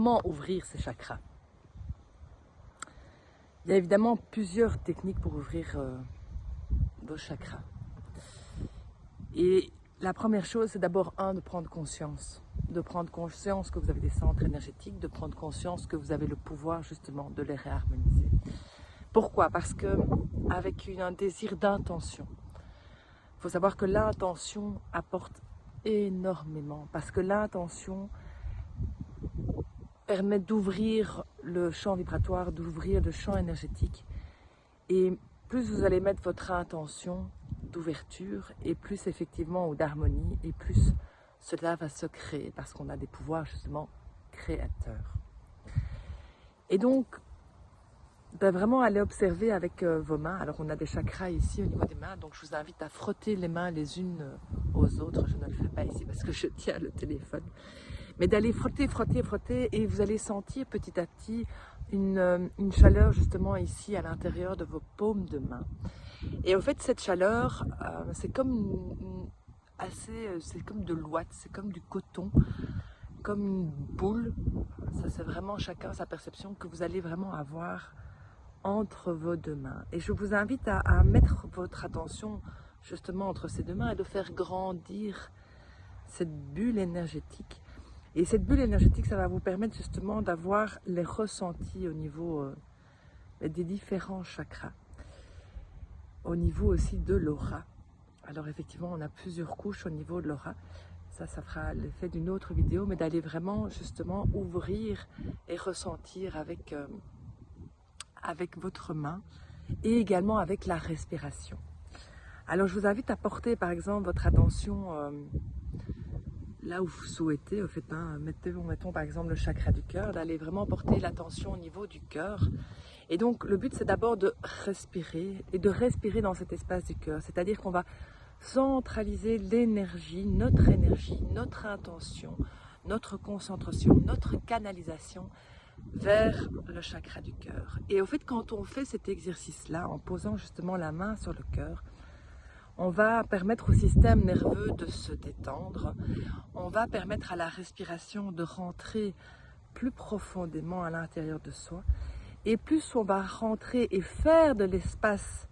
comment ouvrir ces chakras? Il y a évidemment plusieurs techniques pour ouvrir vos chakras. Et la première chose, c'est d'abord de prendre conscience. De prendre conscience que vous avez des centres énergétiques, de prendre conscience que vous avez le pouvoir justement de les réharmoniser. Pourquoi? Parce que avec un désir d'intention, il faut savoir que l'intention apporte énormément. Parce que l'intention permet d'ouvrir le champ vibratoire, d'ouvrir le champ énergétique. Et plus vous allez mettre votre intention d'ouverture et plus effectivement ou d'harmonie et plus cela va se créer parce qu'on a des pouvoirs justement créateurs. Et donc, vraiment aller observer avec vos mains. Alors on a des chakras ici au niveau des mains, donc je vous invite à frotter les mains les unes aux autres. Je ne le fais pas ici parce que je tiens le téléphone. Mais d'aller frotter, frotter, frotter et vous allez sentir petit à petit une chaleur justement ici à l'intérieur de vos paumes de main. Et en fait cette chaleur, c'est comme c'est comme de l'ouate, c'est comme du coton, comme une boule. Ça c'est vraiment chacun sa perception que vous allez vraiment avoir entre vos deux mains. Et je vous invite à mettre votre attention justement entre ces deux mains et de faire grandir cette bulle énergétique. Et cette bulle énergétique, ça va vous permettre justement d'avoir les ressentis au niveau des différents chakras, au niveau aussi de l'aura. Alors effectivement, on a plusieurs couches au niveau de l'aura. Ça fera l'effet d'une autre vidéo, mais d'aller vraiment justement ouvrir et ressentir avec votre main et également avec la respiration. Alors je vous invite à porter par exemple votre attention là où vous souhaitez, au fait, mettons par exemple le chakra du cœur, d'aller vraiment porter l'attention au niveau du cœur. Et donc le but c'est d'abord de respirer et de respirer dans cet espace du cœur, c'est-à-dire qu'on va centraliser l'énergie, notre intention, notre concentration, notre canalisation vers le chakra du cœur. Et au fait, quand on fait cet exercice-là, en posant justement la main sur le cœur, on va permettre au système nerveux de se détendre, on va permettre à la respiration de rentrer plus profondément à l'intérieur de soi, et plus on va rentrer et faire de l'espace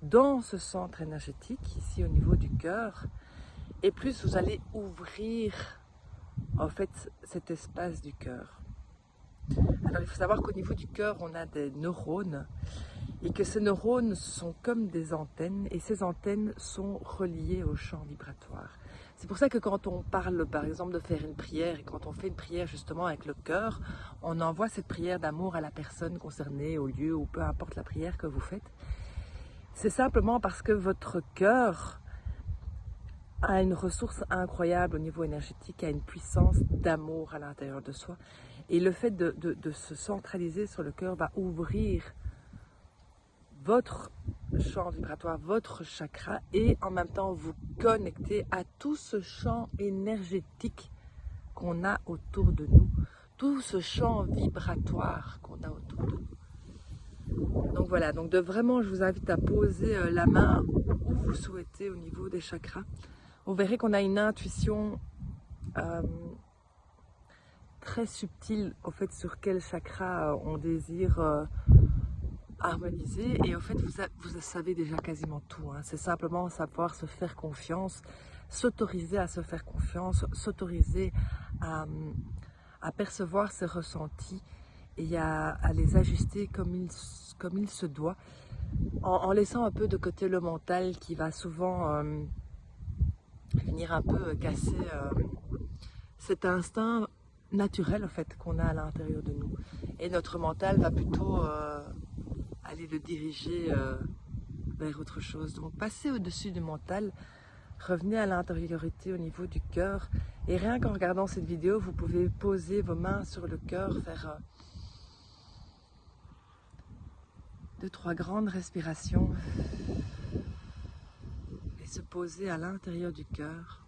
dans ce centre énergétique, ici au niveau du cœur, et plus vous allez ouvrir en fait cet espace du cœur. Alors il faut savoir qu'au niveau du cœur, on a des neurones et que ces neurones sont comme des antennes et ces antennes sont reliées au champ vibratoire. C'est pour ça que quand on parle par exemple de faire une prière et quand on fait une prière justement avec le cœur, on envoie cette prière d'amour à la personne concernée, au lieu ou peu importe la prière que vous faites. C'est simplement parce que votre cœur a une ressource incroyable au niveau énergétique, a une puissance d'amour à l'intérieur de soi. Et le fait de se centraliser sur le cœur va ouvrir votre champ vibratoire, votre chakra, et en même temps vous connecter à tout ce champ énergétique qu'on a autour de nous, tout ce champ vibratoire qu'on a autour de nous. Donc voilà, donc vraiment je vous invite à poser la main où vous souhaitez au niveau des chakras. Vous verrez qu'on a une intuition très subtile au fait sur quel chakra on désire harmoniser, et au fait vous savez déjà quasiment tout, hein. C'est simplement savoir se faire confiance, s'autoriser à se faire confiance, s'autoriser à percevoir ses ressentis et à les ajuster comme il se doit, en laissant un peu de côté le mental qui va souvent venir un peu casser cet instinct naturel en fait qu'on a à l'intérieur de nous, et notre mental va plutôt aller le diriger vers autre chose. Donc passez au-dessus du mental, revenez à l'intériorité au niveau du cœur, et rien qu'en regardant cette vidéo vous pouvez poser vos mains sur le cœur, faire 2-3 grandes respirations et se poser à l'intérieur du cœur.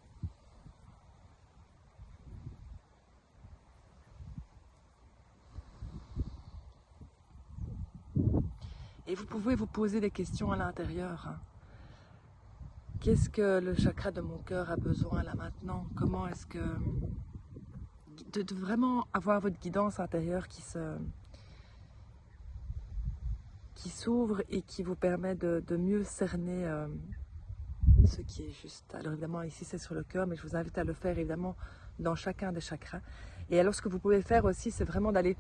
Et vous pouvez vous poser des questions à l'intérieur, hein. Qu'est-ce que le chakra de mon cœur a besoin là maintenant? Comment est-ce que de vraiment avoir votre guidance intérieure qui s'ouvre et qui vous permet de mieux cerner ce qui est juste. Alors évidemment, ici c'est sur le cœur, mais je vous invite à le faire évidemment dans chacun des chakras. Et alors ce que vous pouvez faire aussi, c'est vraiment d'aller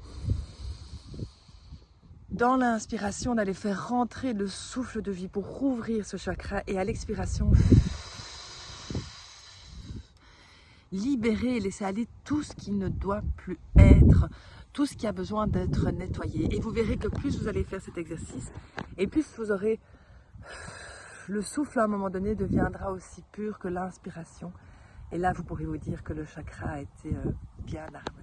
dans l'inspiration, d'aller faire rentrer le souffle de vie pour rouvrir ce chakra, et à l'expiration, libérer et laisser aller tout ce qui ne doit plus être, tout ce qui a besoin d'être nettoyé. Et vous verrez que plus vous allez faire cet exercice, et plus vous aurez le souffle à un moment donné deviendra aussi pur que l'inspiration. Et là, vous pourrez vous dire que le chakra a été bien harmonisé.